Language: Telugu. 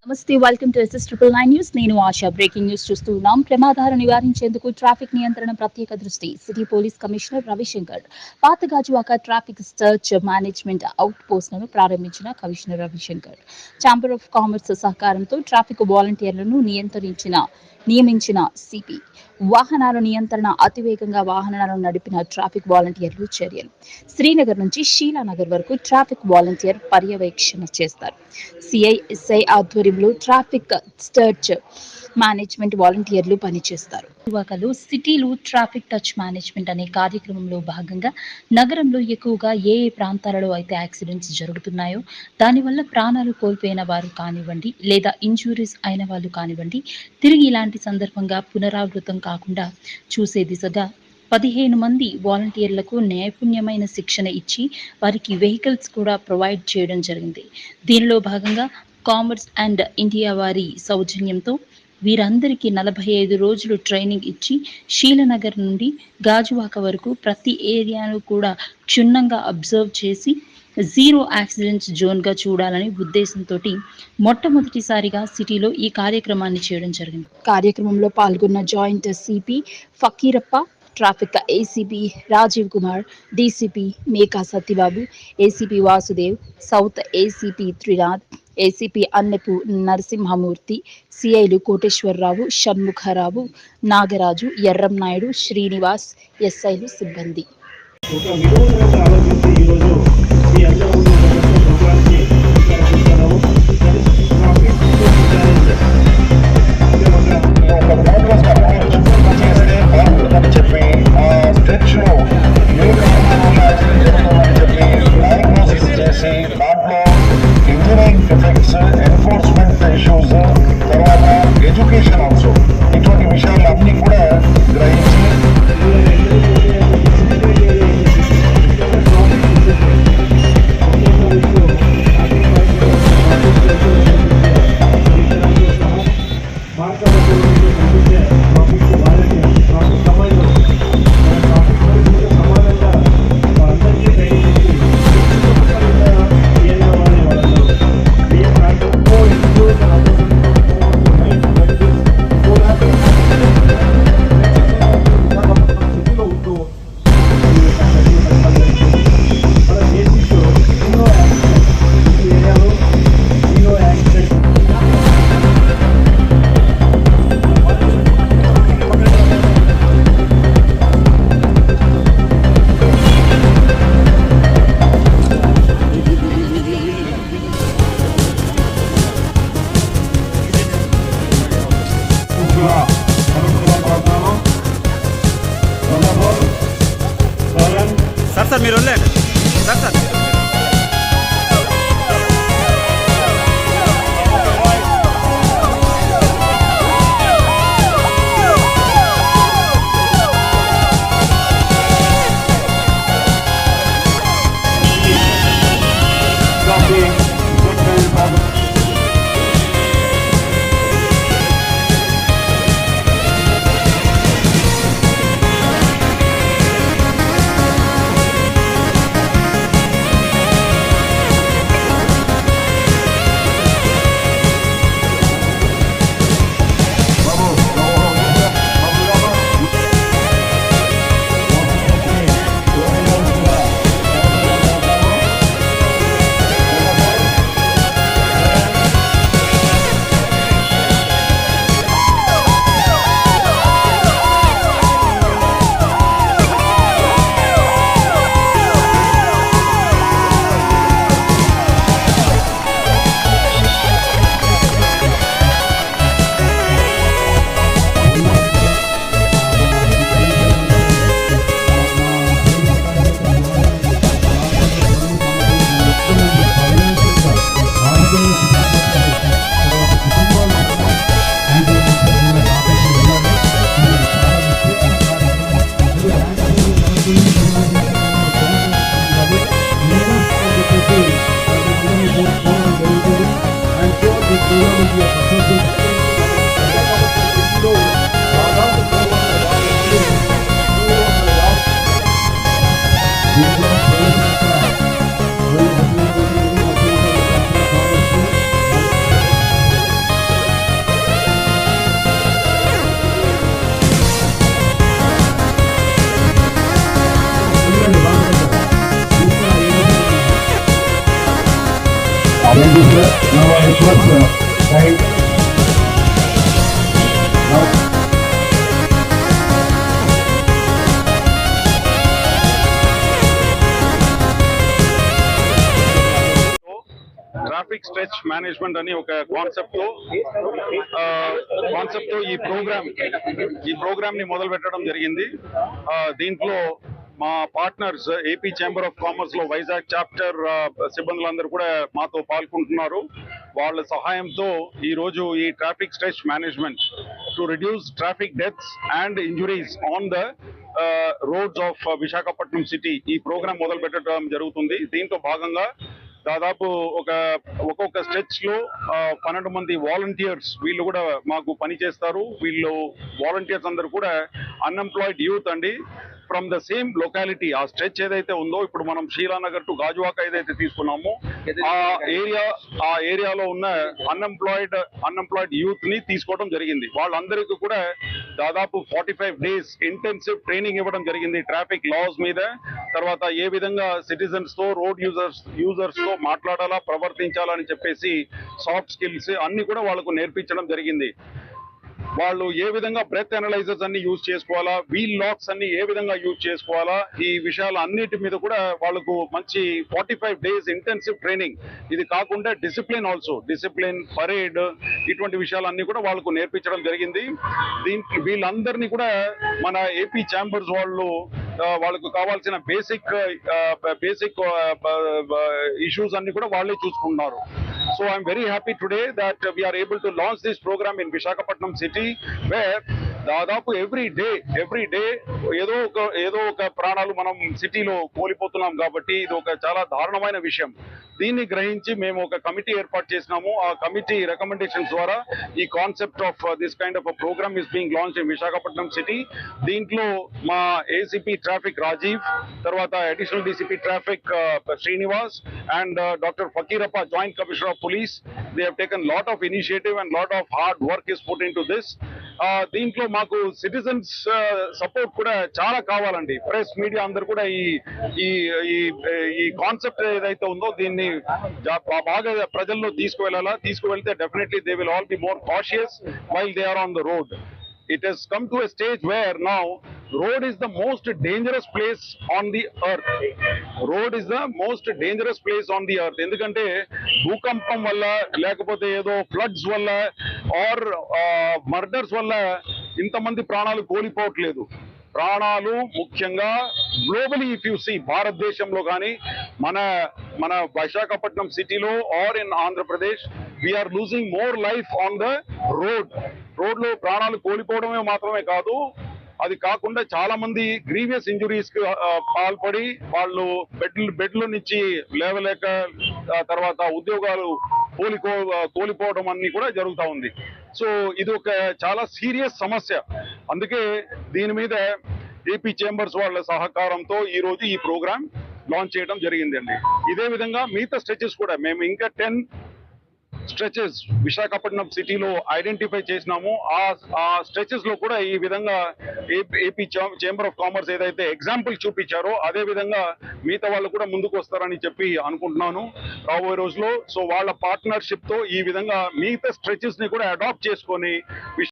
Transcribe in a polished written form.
నమస్తే welcome to SS triple nine news. నేను ఆశ. బ్రేకింగ్ న్యూస్ చూస్తున్నాం. ప్రమాదాలు నివారించేందుకు ట్రాఫిక్ నియంత్రణ ప్రత్యేక దృష్టి. City police commissioner Ravishankar Pathagajuwaka traffic search management out పోస్టులను ప్రారంభించిన commissioner Ravishankar chamber of commerce సహకారంతో ట్రాఫిక్ వాలంటీర్లను నియమించిన సిపి వాహనాల నియంత్రణ అతివేగంగా వాహనాలను నడిపిన ట్రాఫిక్ వాలంటీర్లు చర్యలు. శ్రీనగర్ నుంచి షీలానగర్ వరకు ట్రాఫిక్ వాలంటీర్ పర్యవేక్షణ చేస్తారు. సిఐ ఎస్ఐ ఆధ్వర్యంలో ట్రాఫిక్ సర్చ్ మేనేజ్మెంట్ వాలంటీర్లు పనిచేస్తారు. గాజువాకలో సిటీలో ట్రాఫిక్ టచ్ మేనేజ్మెంట్ అనే కార్యక్రమంలో భాగంగా నగరంలో ఎక్కువగా ఏ ప్రాంతాలలో అయితే యాక్సిడెంట్స్ జరుగుతున్నాయో దానివల్ల ప్రాణాలు కోల్పోయిన వారు కానివ్వండి లేదా ఇంజూరీస్ అయిన వాళ్ళు కానివ్వండి తిరిగి ఇలాంటి సందర్భంగా పునరావృతం కాకుండా చూసే దిశగా 15 మంది వాలంటీర్లకు నైపుణ్యమైన శిక్షణ ఇచ్చి వారికి వెహికల్స్ కూడా ప్రొవైడ్ చేయడం జరిగింది. దీనిలో భాగంగా కామర్స్ అండ్ ఇండియా వారి సౌజన్యంతో వీరందరికీ 45 రోజులు ట్రైనింగ్ ఇచ్చి షీలనగర్ నుండి గాజువాక వరకు ప్రతి ఏరియాను కూడా క్షుణ్ణంగా అబ్జర్వ్ చేసి జీరో యాక్సిడెంట్స్ జోన్గా చూడాలని ఉద్దేశంతో మొట్టమొదటిసారిగా సిటీలో ఈ కార్యక్రమాన్ని చేయడం జరిగింది. కార్యక్రమంలో పాల్గొన్న joint CP Fakirappa, traffic ACP Rajiv Kumar, DCP Meka Satyababu, ACP Vasudev, south ACP Trinath, ACP Annapu Narasimhamurthy, సిఐలు కోటేశ్వరరావు, షణ్ముఖరావు, నాగరాజు, ఎర్రంనాయుడు, శ్రీనివాస్, ఎస్ఐలు సిబ్బంది. ఎడ్యుకేషన్ ఆల్సో ఇటువంటి విషయాలు అన్ని కూడా గ్రహించి సార్ మీరు వెళ్ళండి sir. Thank you, sir. Now I request guide. Traffic stretch management అని ఒక కాన్సెప్ట్ తో ఈ ప్రోగ్రామ్ ని మొదలు పెట్టడం జరిగింది. దీంట్లో మా partners AP chamber of commerce లో వైజాగ్ చాప్టర్ సిబ్బందులందరూ కూడా మాతో పాల్గొంటున్నారు. వాళ్ళ సహాయంతో ఈ రోజు ఈ traffic stretch management to reduce traffic deaths and injuries on the roads of Visakhapatnam city ఈ ప్రోగ్రామ్ మొదలు పెట్టడం జరుగుతుంది. దీంట్లో భాగంగా దాదాపు ఒక్కొక్క స్ట్రెచ్ లో 12 మంది వాలంటీర్స్ వీళ్ళు కూడా మాకు పని చేస్తారు. వీళ్ళు వాలంటీర్స్ అందరూ కూడా అన్ఎంప్లాయిడ్ యూత్ అండి, ఫ్రమ్ ద సేమ్ లొకాలిటీ. ఆ స్ట్రెచ్ ఏదైతే ఉందో ఇప్పుడు మనం షీలానగర్ టు గాజువాక ఏదైతే తీసుకున్నామో ఆ ఏరియాలో ఉన్న అన్ఎంప్లాయిడ్ యూత్ ని తీసుకోవడం జరిగింది. వాళ్ళందరికీ కూడా దాదాపు 45 days ఇంటెన్సివ్ ట్రైనింగ్ ఇవ్వడం జరిగింది ట్రాఫిక్ లాస్ మీద. తర్వాత ఏ విధంగా సిటిజన్స్ తో రోడ్ యూజర్స్ తో మాట్లాడాలా, ప్రవర్తించాలని చెప్పేసి సాఫ్ట్ స్కిల్స్ అన్ని కూడా వాళ్ళకు నేర్పించడం జరిగింది. వాళ్ళు ఏ విధంగా బ్రెత్ అనలైజర్స్ అన్ని యూజ్ చేసుకోవాలా, వీల్ లాక్స్ అన్ని ఏ విధంగా యూజ్ చేసుకోవాలా, ఈ విషయాలు అన్నిటి మీద కూడా వాళ్ళకు మంచి 45 days ఇంటెన్సివ్ ట్రైనింగ్. ఇది కాకుండా డిసిప్లిన్ పరేడ్ ఇటువంటి విషయాలన్నీ కూడా వాళ్ళకు నేర్పించడం జరిగింది. వీళ్ళందరినీ కూడా మన ఏపీ ఛాంబర్స్ వాళ్ళకు కావాల్సిన బేసిక్ ఇష్యూస్ అన్ని కూడా వాళ్ళే చూసుకుంటున్నారు. So I'm very happy today that we are able to launch this program in Visakhapatnam city, where దాదాపు ఎవ్రీ డే ఏదో ఒక ప్రాణాలు మనం సిటీలో కోల్పోతున్నాం. కాబట్టి ఇది ఒక చాలా దారుణమైన విషయం. దీన్ని గ్రహించి మేము ఒక కమిటీ ఏర్పాటు చేసినాము. ఆ కమిటీ రికమెండేషన్స్ ద్వారా ఈ concept of this kind of programme is being launch in Visakhapatnam city. దీంట్లో మా ఏసీపీ ట్రాఫిక్ రాజీవ్, తర్వాత additional DCP traffic Srinivas and doctor Fakirappa, joint commissioner of police, they have taken lot of initiative and lot of hard work is put into this. దీంట్లో మాకు సిటిజన్స్ సపోర్ట్ కూడా చాలా కావాలండి. ప్రెస్ మీడియా అందరూ కూడా ఈ కాన్సెప్ట్ ఏదైతే ఉందో దీన్ని బాగా ప్రజల్లో తీసుకువెళ్తే definitely they will all be more cautious while they are on the road. It has come to a stage where now road is the most dangerous place on the earth. Road is the most dangerous place on the earth. ఎందుకంటే భూకంపం వల్ల లేకపోతే ఏదో ఫ్లడ్స్ వల్ల ఆర్ మర్డర్స్ వల్ల ఇంతమంది ప్రాణాలు కోల్పోవట్లేదు. ప్రాణాలు ముఖ్యంగా గ్లోబలీ ఇఫ్ యూ సీ భారతదేశంలో కానీ మన విశాఖపట్నం సిటీలో are in Andhra Pradesh we are losing more life on the road లో ప్రాణాలు కోల్పోవడమే మాత్రమే కాదు, అది కాకుండా చాలా మంది గ్రీవియస్ ఇంజురీస్ కి పాల్పడి వాళ్ళు బెడ్ల నుంచి లేవలేక తర్వాత ఉద్యోగాలు కోల్పోవడం అన్ని కూడా జరుగుతూ ఉంది. సో ఇది ఒక చాలా సీరియస్ సమస్య. అందుకే దీని మీద ఏపీ చేంబర్స్ వాళ్ళ సహకారంతో ఈ రోజు ఈ ప్రోగ్రామ్ లాంచ్ చేయడం జరిగిందండి. ఇదే విధంగా మిగతా స్ట్రెచెస్ కూడా మేము ఇంకా 10 స్ట్రెచెస్ విశాఖపట్నం సిటీలో ఐడెంటిఫై చేసినాము. ఆ స్ట్రెచెస్ లో కూడా ఈ విధంగా ఏపీ ఛాంబర్ ఆఫ్ కామర్స్ ఏదైతే ఎగ్జాంపుల్ చూపించారో అదే విధంగా మిగతా వాళ్ళు కూడా ముందుకు వస్తారని చెప్పి అనుకుంటున్నాను రాబోయే రోజులో. సో వాళ్ళ పార్ట్నర్షిప్ తో ఈ విధంగా మిగతా స్ట్రెచెస్ ని కూడా అడాప్ట్ చేసుకొని